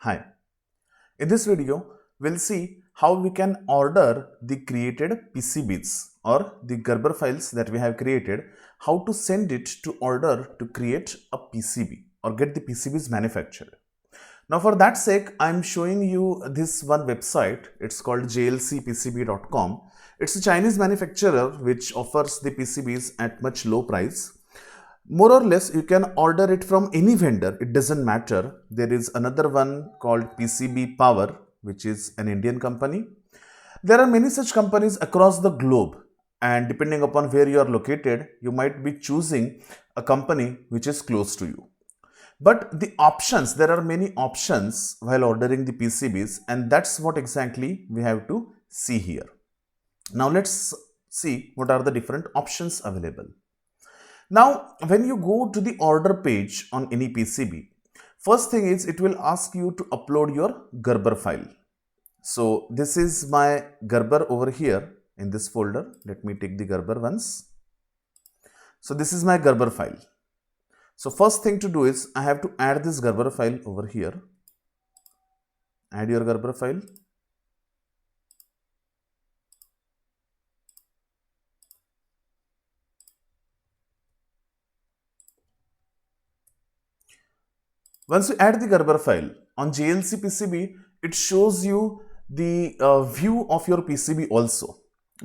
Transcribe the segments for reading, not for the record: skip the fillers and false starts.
Hi. In this video, we'll see how we can order the created PCBs or the Gerber files that we have created, how to send it to order to create a PCB or get the PCBs manufactured. Now for that sake, I'm showing you this one website. It's called jlcpcb.com. It's a Chinese manufacturer which offers the PCBs at much low price. More or less, you can order it from any vendor. It doesn't matter. There is another one called PCB Power, which is an Indian company. There are many such companies across the globe, and depending upon where you are located, you might be choosing a company which is close to you. But the options, there are many options while ordering the PCBs, and that's what exactly we have to see here. Now let's see what are the different options available. Now, when you go to the order page on any PCB, first thing is it will ask you to upload your Gerber file. So this is my Gerber over here in this folder. Let me take the Gerber once. So this is my Gerber file. So first thing to do is I have to add this Gerber file over here. Add your Gerber file. Once you add the Gerber file on JLC PCB, it shows you the view of your PCB also.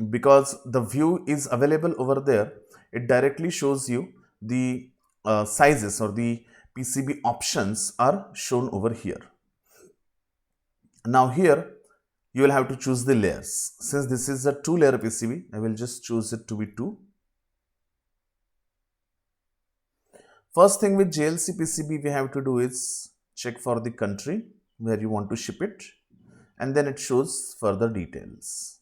Because the view is available over there, it directly shows you the sizes or the PCB options are shown over here. Now here you will have to choose the layers. Since this is a 2-layer PCB, I will just choose it to be 2. First thing with JLC PCB we have to do is check for the country where you want to ship it, and then it shows further details.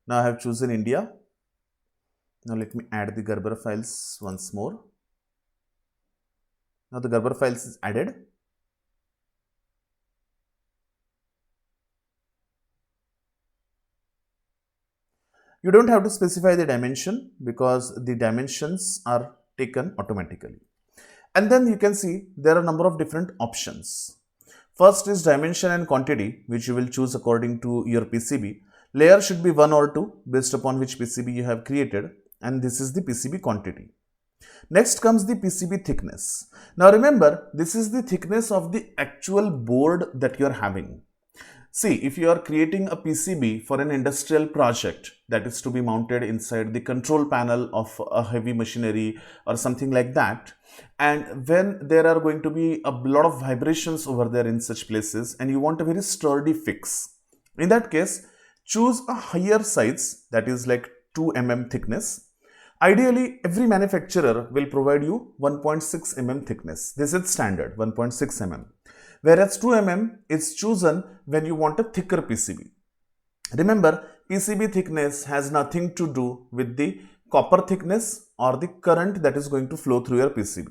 Now I have chosen India. Now let me add the Gerber files once more. Now the Gerber files is added. You don't have to specify the dimension because the dimensions are taken automatically. And then you can see there are a number of different options. First is dimension and quantity, which you will choose according to your PCB. Layer should be 1 or 2 based upon which PCB you have created, and this is the PCB quantity. Next comes the PCB thickness. Now remember, this is the thickness of the actual board that you are having. See, if you are creating a PCB for an industrial project that is to be mounted inside the control panel of a heavy machinery or something like that, and when there are going to be a lot of vibrations over there in such places and you want a very sturdy fix, in that case, choose a higher size, that is like 2 mm thickness. Ideally, every manufacturer will provide you 1.6 mm thickness. This is standard, 1.6 mm. Whereas 2 mm is chosen when you want a thicker PCB. Remember, PCB thickness has nothing to do with the copper thickness or the current that is going to flow through your PCB.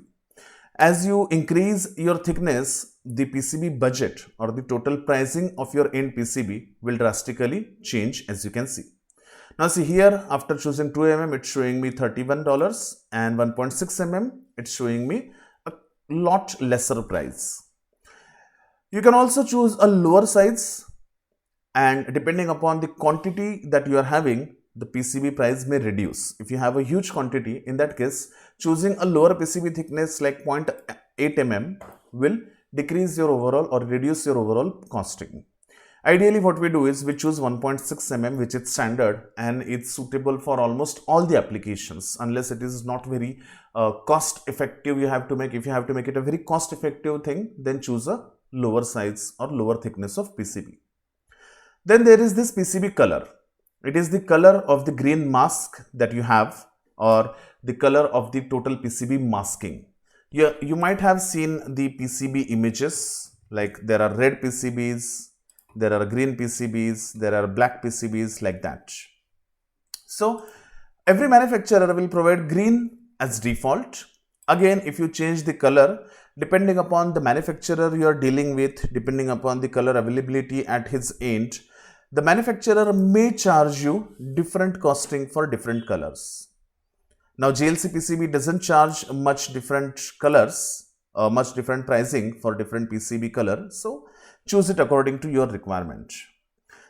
As you increase your thickness, the PCB budget or the total pricing of your end PCB will drastically change, as you can see. Now see here, after choosing 2 mm, it's showing me $31, and 1.6 mm, it's showing me a lot lesser price. You can also choose a lower size, and depending upon the quantity that you are having, the PCB price may reduce. If you have a huge quantity, in that case, choosing a lower PCB thickness like 0.8 mm will decrease your overall or reduce your overall costing. Ideally, what we do is we choose 1.6 mm, which is standard and it's suitable for almost all the applications, unless it is not very cost effective. You have to make, if you have to make it a very cost effective thing, then choose a lower size or lower thickness of PCB. Then there is this PCB color. It is the color of the green mask that you have, or the color of the total PCB masking. You might have seen the PCB images, like there are red PCBs, there are green PCBs, there are black PCBs, like that. So every manufacturer will provide green as default. Again, if you change the color, depending upon the manufacturer you are dealing with, depending upon the color availability at his end, the manufacturer may charge you different costing for different colors. Now JLC PCB doesn't charge much different colors, much different pricing for different PCB color. So choose it according to your requirement.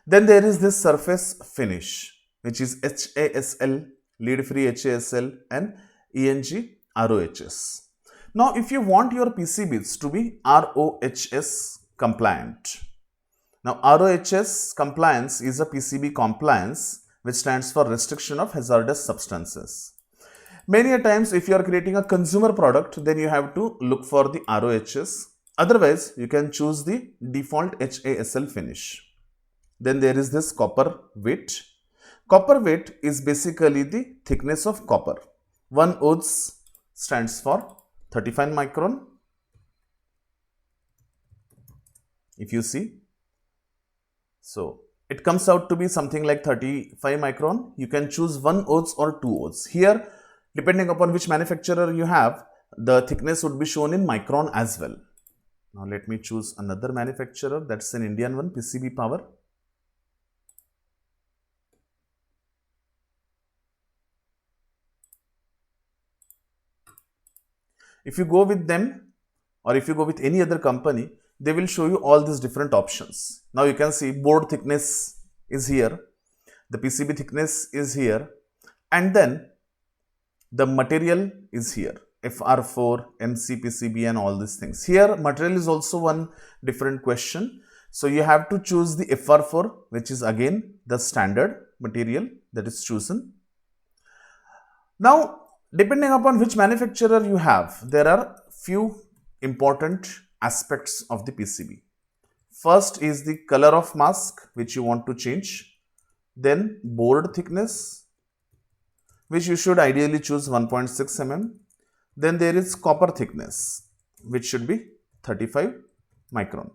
Then there is this surface finish, which is HASL, lead free HASL, and ENG ROHS. Now if you want your PCBs to be ROHS compliant. Now ROHS compliance is a PCB compliance which stands for restriction of hazardous substances. Many a times if you are creating a consumer product, then you have to look for the ROHS. Otherwise, you can choose the default HASL finish. Then there is this copper weight. Copper weight is basically the thickness of copper. 1 oz stands for 35 micron. If you see, so it comes out to be something like 35 micron. You can choose 1 oz or 2 oz. Here, depending upon which manufacturer you have, the thickness would be shown in micron as well. Now let me choose another manufacturer, that's an Indian one, PCB Power. If you go with them or if you go with any other company, they will show you all these different options. Now you can see board thickness is here, the PCB thickness is here, and then the material is here, FR4, MCPCB and all these things. Here material is also one different question. So you have to choose the FR4, which is again the standard material that is chosen. Now depending upon which manufacturer you have, there are few important aspects of the PCB. First is the color of mask which you want to change, then board thickness, which you should ideally choose 1.6 mm. Then there is copper thickness, which should be 35 micron.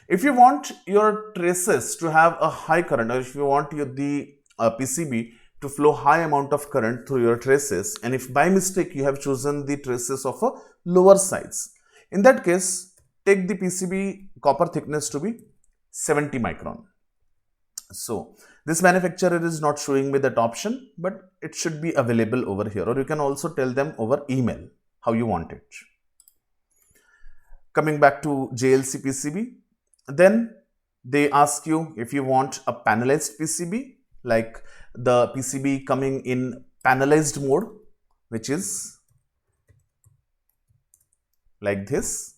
If you want your traces to have a high current, or if you want the PCB to flow high amount of current through your traces, and if by mistake you have chosen the traces of a lower size, in that case, take the PCB copper thickness to be 70 micron. So this manufacturer is not showing me that option, but it should be available over here, or you can also tell them over email how you want it. Coming back to JLC PCB, then they ask you if you want a panelized PCB, like the PCB coming in panelized mode, which is like this.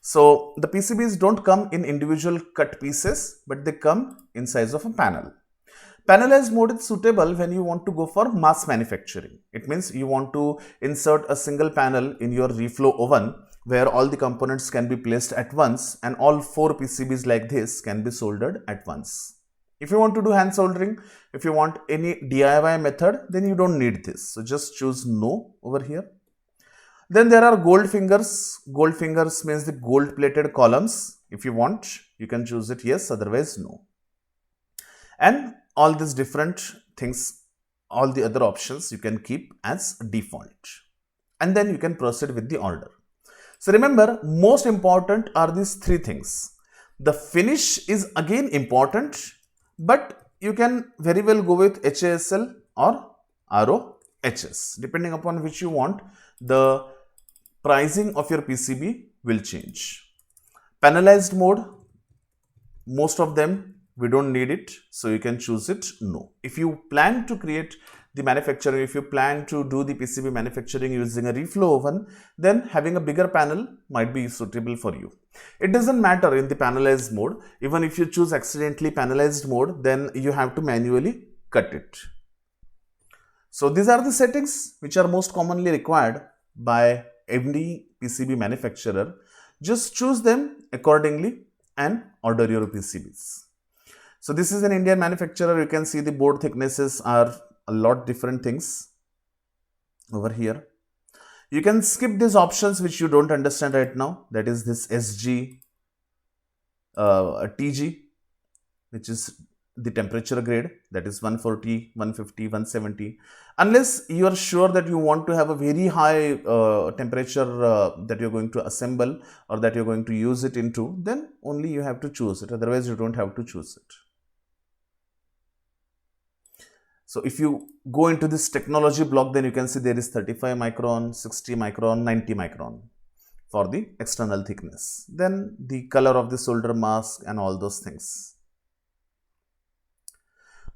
So the PCBs don't come in individual cut pieces, but they come in size of a panel. Panelized mode is suitable when you want to go for mass manufacturing. It means you want to insert a single panel in your reflow oven where all the components can be placed at once and all 4 PCBs like this can be soldered at once. If you want to do hand soldering, if you want any DIY method, then you don't need this. So just choose no over here. Then there are gold fingers. Gold fingers means the gold plated columns. If you want, you can choose it yes, otherwise no. And all these different things, all the other options you can keep as default. And then you can proceed with the order. So remember, most important are these 3 things. The finish is again important, but you can very well go with HASL or ROHS. Depending upon which you want, the pricing of your PCB will change. Panelized mode, most of them we don't need it, so you can choose it no. If you plan to create the manufacturing, if you plan to do the PCB manufacturing using a reflow oven, then having a bigger panel might be suitable for you. It doesn't matter in the panelized mode. Even if you choose accidentally panelized mode, then you have to manually cut it. So these are the settings which are most commonly required by any PCB manufacturer. Just choose them accordingly and order your PCBs. So this is an Indian manufacturer. You can see the board thicknesses are a lot different things over here. You can skip these options which you don't understand right now. That is this SG, TG, which is the temperature grade, that is 140, 150, 170. Unless you are sure that you want to have a very high temperature that you're going to assemble or that you're going to use it into, then only you have to choose it. Otherwise, you don't have to choose it. So if you go into this technology block, then you can see there is 35 micron, 60 micron, 90 micron for the external thickness. Then the color of the solder mask and all those things.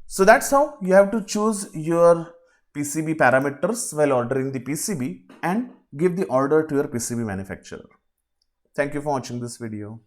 So that's how you have to choose your PCB parameters while ordering the PCB and give the order to your PCB manufacturer. Thank you for watching this video.